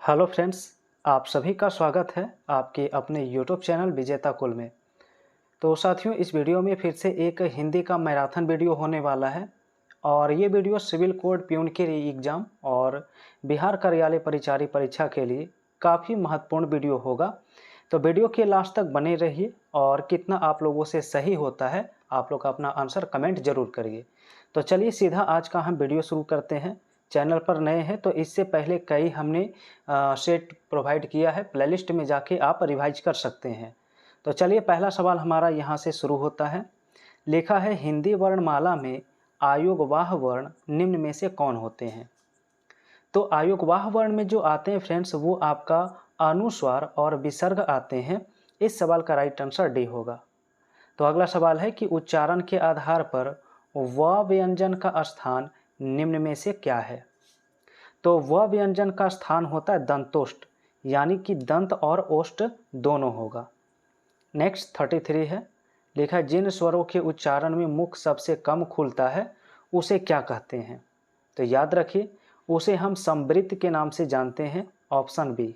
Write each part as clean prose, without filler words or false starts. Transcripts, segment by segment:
Hello friends, आप सभी का स्वागत है आपके अपने यूट्यूब चैनल विजेता कुल में। तो साथियों, इस वीडियो में फिर से एक हिंदी का मैराथन वीडियो होने वाला है और ये वीडियो सिविल कोड प्यून के री एग्ज़ाम और बिहार कार्यालय परिचारी परीक्षा के लिए काफ़ी महत्वपूर्ण वीडियो होगा। तो वीडियो के लास्ट तक बने रहिए और कितना आप लोगों से सही होता है आप लोग अपना आंसर कमेंट जरूर करिए। तो चलिए सीधा आज का हम वीडियो शुरू करते हैं। चैनल पर नए हैं तो इससे पहले कई हमने सेट प्रोवाइड किया है, प्लेलिस्ट में जाके आप रिवाइज कर सकते हैं। तो चलिए पहला सवाल हमारा यहाँ से शुरू होता है। लिखा है हिंदी वर्णमाला में आयोगवाह वर्ण निम्न में से कौन होते हैं। तो आयोगवाह वर्ण में जो आते हैं फ्रेंड्स वो आपका अनुस्वार और विसर्ग आते हैं। इस सवाल का राइट आंसर डी होगा। तो अगला सवाल है कि उच्चारण के आधार पर व व्यंजन का स्थान निम्न में से क्या है। तो व व्यंजन का स्थान होता है दंतोष्ठ, यानी कि दंत और ओष्ठ दोनों होगा। नेक्स्ट 33 है। लिखा है जिन स्वरों के उच्चारण में मुख सबसे कम खुलता है उसे क्या कहते हैं। तो याद रखिए उसे हम संवृत्त के नाम से जानते हैं, ऑप्शन बी।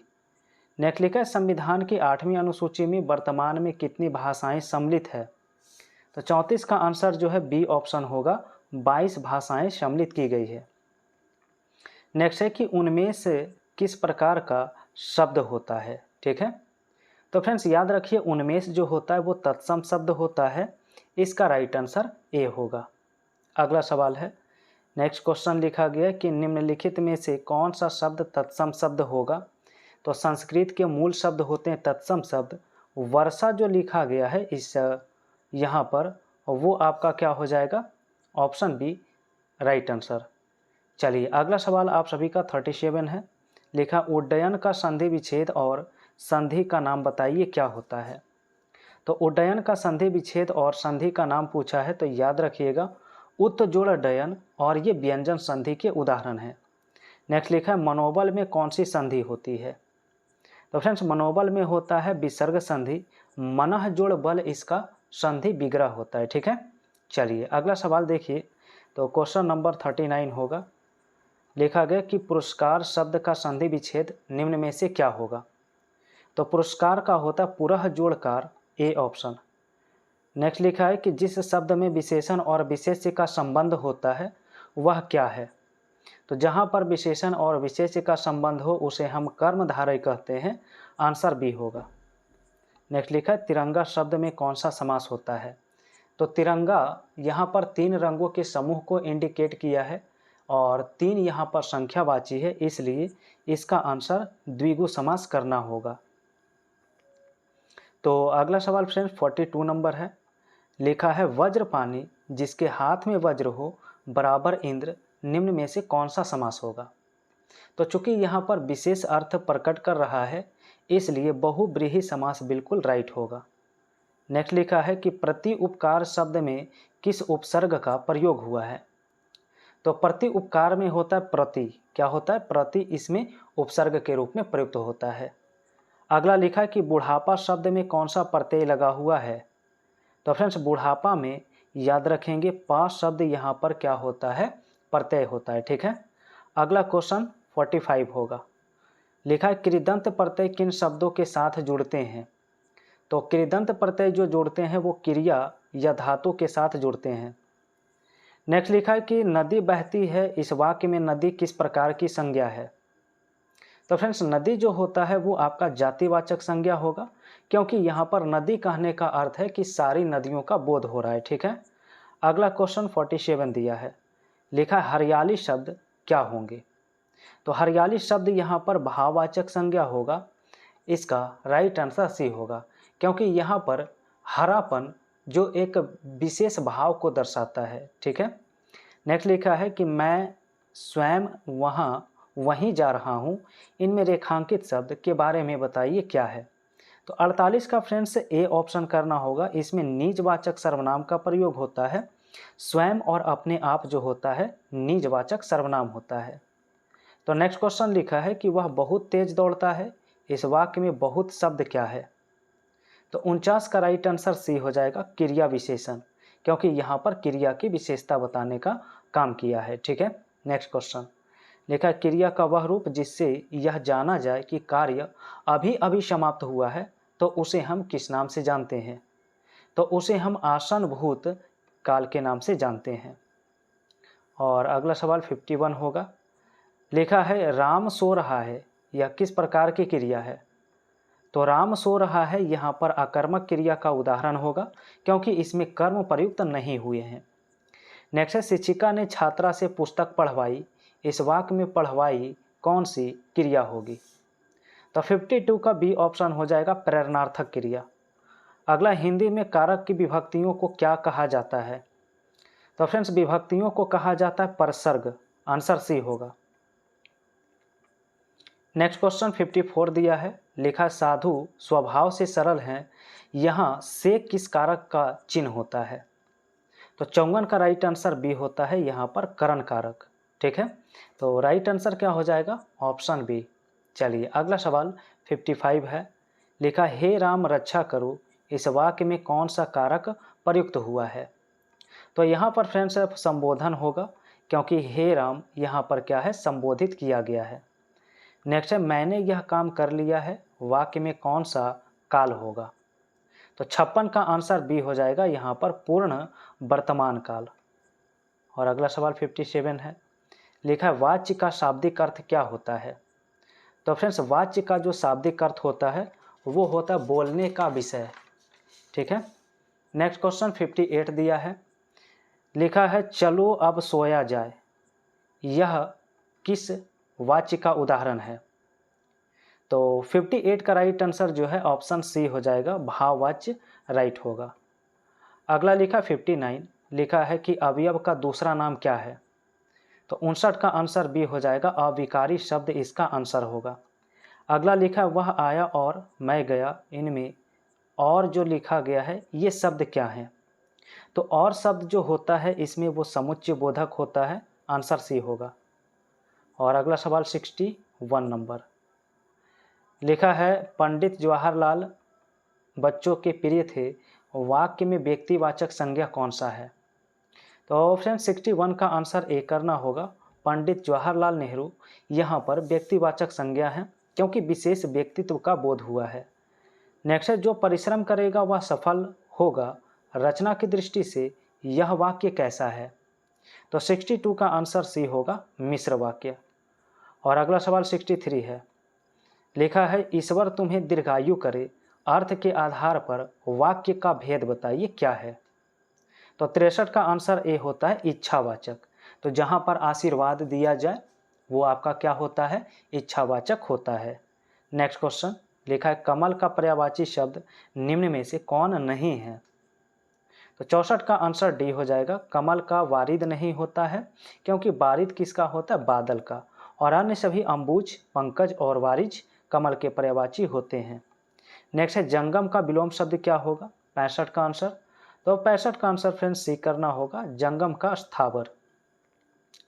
नेक्स्ट लिखा है संविधान की 8वीं अनुसूची में वर्तमान में कितनी भाषाएं सम्मिलित है। तो 34 का आंसर जो है बी ऑप्शन होगा, 22 भाषाएं सम्मिलित की गई है। नेक्स्ट है कि उनमें से किस प्रकार का शब्द होता है। ठीक है, तो फ्रेंड्स याद रखिए उनमेश जो होता है वो तत्सम शब्द होता है। इसका राइट आंसर ए होगा। अगला सवाल है। नेक्स्ट क्वेश्चन लिखा गया कि निम्नलिखित में से कौन सा शब्द तत्सम शब्द होगा। तो संस्कृत के मूल शब्द होते हैं तत्सम शब्द। वर्षा जो लिखा गया है इस यहाँ पर वो आपका क्या हो जाएगा, ऑप्शन बी राइट आंसर। चलिए अगला सवाल आप सभी का 37 है। लिखा उड्डयन का संधि विच्छेद और संधि का नाम बताइए क्या होता है। तो उड्डयन का संधि विच्छेद और संधि का नाम पूछा है तो याद रखिएगा उत जोड़ डयन और ये व्यंजन संधि के उदाहरण हैं। नेक्स्ट लिखा है मनोबल में कौन सी संधि होती है। तो फ्रेंड्स मनोबल में होता है विसर्ग संधि, मनः जोड़ बल इसका संधि विग्रह होता है। ठीक है, चलिए अगला सवाल देखिए। तो क्वेश्चन नंबर 39 होगा। लिखा गया कि पुरस्कार शब्द का संधि विच्छेद निम्न में से क्या होगा। तो पुरस्कार का होता है पुरः जोड़कार, ए ऑप्शन। नेक्स्ट लिखा है कि जिस शब्द में विशेषण और विशेष्य का संबंध होता है वह क्या है। तो जहाँ पर विशेषण और विशेष्य का संबंध हो उसे हम कर्मधारय कहते हैं, आंसर बी होगा। नेक्स्ट लिखा है तिरंगा शब्द में कौन सा समास होता है। तो तिरंगा यहाँ पर 3 रंगों के समूह को इंडिकेट किया है और 3 यहाँ पर संख्यावाची है, इसलिए इसका आंसर द्विगु समास करना होगा। तो अगला सवाल फ्रेंड्स 42 नंबर है। लिखा है वज्रपानी जिसके हाथ में वज्र हो बराबर इंद्र निम्न में से कौन सा समास होगा। तो चूंकि यहाँ पर विशेष अर्थ प्रकट कर रहा है इसलिए बहुब्रीहि समास बिल्कुल राइट होगा। नेक्स्ट लिखा है कि प्रति उपकार शब्द में किस उपसर्ग का प्रयोग हुआ है। तो प्रति उपकार में होता है प्रति, क्या होता है प्रति, इसमें उपसर्ग के रूप में प्रयुक्त होता है। अगला लिखा है कि बुढ़ापा शब्द में कौन सा प्रत्यय लगा हुआ है। तो फ्रेंड्स बुढ़ापा में याद रखेंगे पा शब्द यहाँ पर क्या होता है, प्रत्यय होता है। ठीक है, अगला क्वेश्चन 45 होगा। लिखा है कृदंत प्रत्यय किन शब्दों के साथ जुड़ते हैं। तो कृदंत प्रत्यय जो जोड़ते हैं वो क्रिया या धातु के साथ जुड़ते हैं। नेक्स्ट लिखा है कि नदी बहती है, इस वाक्य में नदी किस प्रकार की संज्ञा है। तो फ्रेंड्स नदी जो होता है वो आपका जातिवाचक संज्ञा होगा, क्योंकि यहाँ पर नदी कहने का अर्थ है कि सारी नदियों का बोध हो रहा है। ठीक है, अगला क्वेश्चन 47 दिया है। लिखा है हरियाली शब्द क्या होंगे। तो हरियाली शब्द यहाँ पर भाववाचक संज्ञा होगा, इसका राइट आंसर सी होगा, क्योंकि यहाँ पर हरापन जो एक विशेष भाव को दर्शाता है। ठीक है, नेक्स्ट लिखा है कि मैं स्वयं वहीं जा रहा हूँ, इनमें रेखांकित शब्द के बारे में बताइए क्या है। तो 48 का फ्रेंड्स ए ऑप्शन करना होगा, इसमें निजवाचक सर्वनाम का प्रयोग होता है। स्वयं और अपने आप जो होता है निजवाचक सर्वनाम होता है। तो नेक्स्ट क्वेश्चन लिखा है कि वह बहुत तेज दौड़ता है, इस वाक्य में बहुत शब्द क्या है। तो 49 का राइट आंसर सी हो जाएगा, क्रिया विशेषण, क्योंकि यहाँ पर क्रिया की विशेषता बताने का काम किया है। ठीक है, नेक्स्ट क्वेश्चन लिखा है क्रिया का वह रूप जिससे यह जाना जाए कि कार्य अभी अभी समाप्त हुआ है, तो उसे हम किस नाम से जानते हैं? तो उसे हम आसन भूत काल के नाम से जानते हैं। और अगला सवाल 51 होगा। लिखा है राम सो रहा है, यह किस प्रकार की क्रिया है? तो राम सो रहा है यहाँ पर आकर्मक क्रिया का उदाहरण होगा, क्योंकि इसमें कर्म प्रयुक्त नहीं हुए हैं। नेक्स्ट है शिक्षिका ने छात्रा से पुस्तक पढ़वाई, इस वाक्य में पढ़वाई कौन सी क्रिया होगी? तो 52 का बी ऑप्शन हो जाएगा प्रेरणार्थक क्रिया। अगला हिंदी में कारक की विभक्तियों को क्या कहा जाता है? तो फ्रेंड्स विभक्तियों को कहा जाता है परसर्ग, आंसर सी होगा। नेक्स्ट क्वेश्चन 54 दिया है। लिखा साधु स्वभाव से सरल हैं, यहाँ से किस कारक का चिन्ह होता है? तो 54 का राइट आंसर बी होता है यहाँ पर करण कारक। ठीक है, तो राइट आंसर क्या हो जाएगा? Option B. चलिए अगला सवाल 55 है। लिखा हे राम रक्षा करो, इस वाक्य में कौन सा कारक प्रयुक्त हुआ है? तो यहाँ पर फ्रेंड्स संबोधन होगा, क्योंकि हे राम यहाँ पर क्या है? संबोधित किया गया है। नेक्स्ट है मैंने यह काम कर लिया है, वाक्य में कौन सा काल होगा? तो 56 का आंसर बी हो जाएगा यहाँ पर पूर्ण वर्तमान काल। और अगला सवाल 57 है। लिखा है वाच्य का शाब्दिक अर्थ क्या होता है? तो फ्रेंड्स वाच्य का जो शाब्दिक अर्थ होता है वो होता है बोलने का विषय। ठीक है, नेक्स्ट क्वेश्चन 58 दिया है। लिखा है चलो अब सोया जाए, यह किस वाच्य का उदाहरण है? तो 58 का राइट आंसर जो है ऑप्शन सी हो जाएगा, भाववाच्य राइट होगा। अगला लिखा 59। लिखा है कि अवयव का दूसरा नाम क्या है? तो 59 का आंसर बी हो जाएगा, अविकारी शब्द इसका आंसर होगा। अगला लिखा वह आया और मैं गया, इनमें और जो लिखा गया है ये शब्द क्या है? तो और शब्द जो होता है इसमें वो समुच्चय बोधक होता है, आंसर सी होगा। और अगला सवाल 61 नंबर। लिखा है पंडित जवाहरलाल बच्चों के प्रिय थे, वाक्य में व्यक्तिवाचक संज्ञा कौन सा है? तो ऑप्शन 61 का आंसर ए करना होगा, पंडित जवाहरलाल नेहरू यहाँ पर व्यक्तिवाचक संज्ञा है, क्योंकि विशेष व्यक्तित्व का बोध हुआ है। नेक्स्ट है जो परिश्रम करेगा वह सफल होगा, रचना की दृष्टि से यह वाक्य कैसा है? तो 62 का आंसर सी होगा, मिश्र वाक्य। और अगला सवाल 63 है। लिखा है ईश्वर तुम्हें दीर्घायु करे, अर्थ के आधार पर वाक्य का भेद बताइए क्या है? तो 63 का आंसर ए होता है इच्छावाचक। तो जहां पर आशीर्वाद दिया जाए वो आपका क्या होता है? इच्छावाचक होता है। नेक्स्ट क्वेश्चन लिखा है कमल का पर्यायवाची शब्द निम्न में से कौन नहीं है? तो 64 का आंसर डी हो जाएगा, कमल का वारिद नहीं होता है, क्योंकि वारिद किसका होता है? बादल का। और अन्य सभी अंबुज, पंकज और वारिज कमल के पर्यायवाची होते हैं। नेक्स्ट है जंगम का विलोम शब्द क्या होगा? 65 का आंसर। तो 65 का आंसर फ्रेंड्स सी करना होगा, जंगम का स्थावर।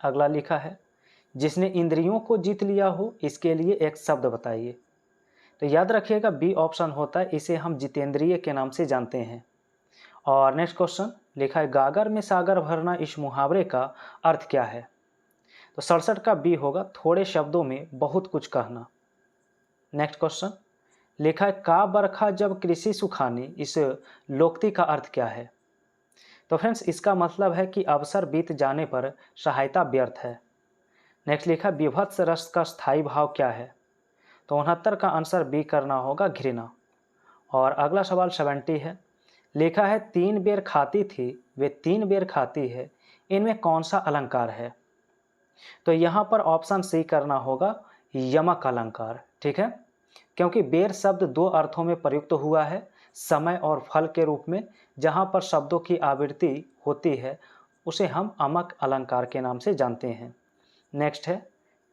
अगला लिखा है जिसने इंद्रियों को जीत लिया हो, इसके लिए एक शब्द बताइए। तो याद रखिएगा बी ऑप्शन होता है, इसे हम जितेंद्रिय के नाम से जानते हैं। और नेक्स्ट क्वेश्चन लिखा है गागर में सागर भरना, इस मुहावरे का अर्थ क्या है? तो 67 का बी होगा, थोड़े शब्दों में बहुत कुछ कहना। नेक्स्ट क्वेश्चन लिखा है का बरखा जब कृषि सुखानी, इस लोकोक्ति का अर्थ क्या है? तो फ्रेंड्स इसका मतलब है कि अवसर बीत जाने पर सहायता व्यर्थ है। नेक्स्ट लिखा विभत्स रस का स्थायी भाव क्या है? तो 69 का आंसर बी करना होगा, घृणा। और अगला सवाल 70 है। लिखा है 3 बेर खाती थी, वे 3 बेर खाती है, इनमें कौन सा अलंकार है? तो यहाँ पर ऑप्शन सी करना होगा, यमक अलंकार। ठीक है, क्योंकि बेर शब्द दो अर्थों में प्रयुक्त हुआ है, समय और फल के रूप में। जहाँ पर शब्दों की आवृत्ति होती है उसे हम अमक अलंकार के नाम से जानते हैं। नेक्स्ट है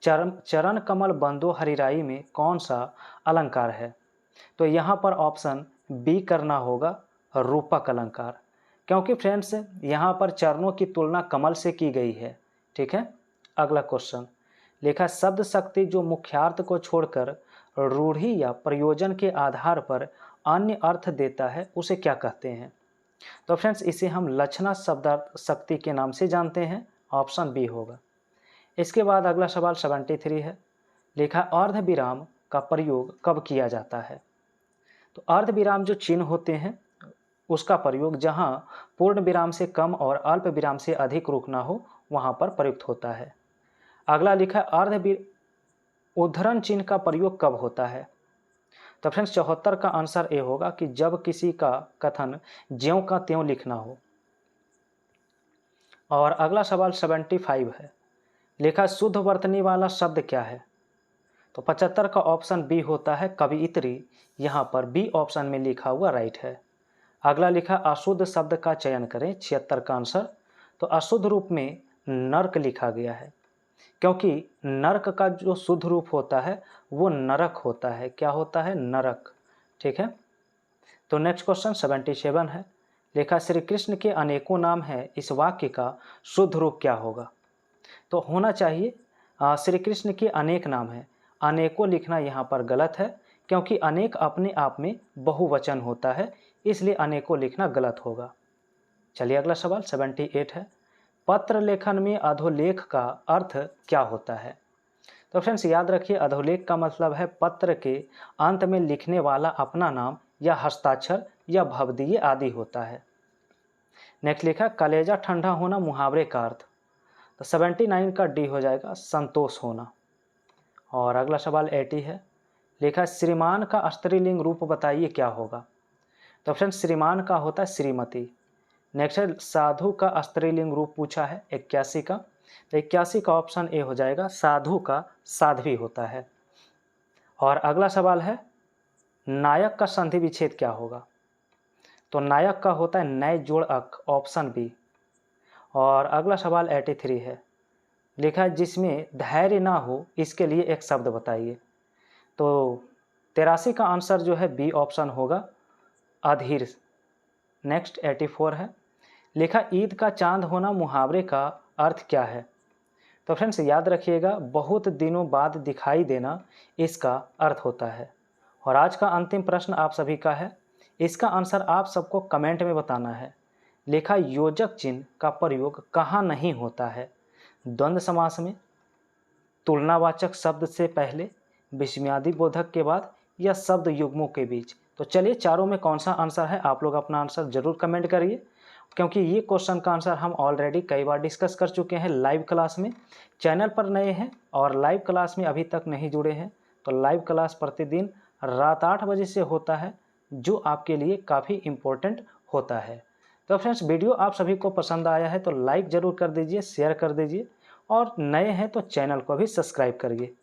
चरण कमल बंदो हरिराई में कौन सा अलंकार है? तो यहाँ पर ऑप्शन बी करना होगा, रूपक अलंकार, क्योंकि फ्रेंड्स यहाँ पर चरणों की तुलना कमल से की गई है। ठीक है, अगला क्वेश्चन लिखा शब्द शक्ति जो मुख्यार्थ को छोड़कर रूढ़ि या प्रयोजन के आधार पर अन्य अर्थ देता है उसे क्या कहते हैं? तो फ्रेंड्स इसे हम लक्षणा शब्द शक्ति के नाम से जानते हैं, ऑप्शन बी होगा। इसके बाद अगला सवाल 73 है, लिखा अर्ध विराम का प्रयोग कब किया जाता है। तो अर्ध विराम जो चिन्ह होते हैं उसका प्रयोग जहां पूर्ण विराम से कम और अल्प विराम से अधिक रुकना हो वहां पर प्रयुक्त होता है। अगला लिखा उद्धरण चिन्ह का प्रयोग कब होता है। तो फ्रेंड्स 74 का आंसर ए होगा कि जब किसी का कथन ज्यों का त्यों लिखना हो। और अगला सवाल 75 है, लिखा शुद्ध वर्तनी वाला शब्द क्या है। तो 75 का ऑप्शन बी होता है कवियत्री, यहाँ पर बी ऑप्शन में लिखा हुआ राइट है। अगला लिखा अशुद्ध शब्द का चयन करें, 76 का आंसर। तो अशुद्ध रूप में नर्क लिखा गया है, क्योंकि नर्क का जो शुद्ध रूप होता है वो नरक होता है। क्या होता है? नरक। ठीक है। तो नेक्स्ट क्वेश्चन 77 है, लिखा श्री कृष्ण के अनेकों नाम है, इस वाक्य का शुद्ध रूप क्या होगा। तो होना चाहिए श्री कृष्ण के अनेक नाम है, अनेकों लिखना यहाँ पर गलत है, क्योंकि अनेक अपने आप में बहुवचन होता है, इसलिए अनेकों लिखना गलत होगा। चलिए अगला सवाल 78 है, पत्र लेखन में अधोलेख का अर्थ क्या होता है। तो फ्रेंड्स याद रखिए, अधोलेख का मतलब है पत्र के अंत में लिखने वाला अपना नाम या हस्ताक्षर या भवदीय आदि होता है। नेक्स्ट लिखा कलेजा ठंडा होना मुहावरे का अर्थ। तो 79 का डी हो जाएगा संतोष होना। और अगला सवाल 80 है, लिखा श्रीमान का स्त्रीलिंग रूप बताइए क्या होगा। तो फ्रेंड्स श्रीमान का होता है श्रीमती। नेक्स्ट है साधु का स्त्रीलिंग रूप पूछा है 81 का। तो 81 का ऑप्शन ए हो जाएगा, साधु का साध्वी होता है। और अगला सवाल है नायक का संधि विच्छेद क्या होगा। तो नायक का होता है नए जोड़ अक, ऑप्शन बी। और अगला सवाल 83 है, लिखा है जिसमें धैर्य ना हो इसके लिए एक शब्द बताइए। तो 83 का आंसर जो है बी ऑप्शन होगा, अधीर। नेक्स्ट 84 है, लिखा ईद का चांद होना मुहावरे का अर्थ क्या है। तो फ्रेंड्स याद रखिएगा, बहुत दिनों बाद दिखाई देना इसका अर्थ होता है। और आज का अंतिम प्रश्न आप सभी का है, इसका आंसर आप सबको कमेंट में बताना है। लिखा योजक चिन्ह का प्रयोग कहाँ नहीं होता है। द्वंद्व समास में, तुलनावाचक शब्द से पहले, विस्मयादि बोधक के बाद, या शब्द युग्मों के बीच। तो चलिए चारों में कौन सा आंसर है, आप लोग अपना आंसर जरूर कमेंट करिए, क्योंकि ये क्वेश्चन का आंसर हम ऑलरेडी कई बार डिस्कस कर चुके हैं लाइव क्लास में। चैनल पर नए हैं और लाइव क्लास में अभी तक नहीं जुड़े हैं तो लाइव क्लास प्रतिदिन रात 8 बजे से होता है, जो आपके लिए काफ़ी इम्पोर्टेंट होता है। तो फ्रेंड्स वीडियो आप सभी को पसंद आया है तो लाइक ज़रूर कर दीजिए, शेयर कर दीजिए, और नए हैं तो चैनल को भी सब्सक्राइब करिए।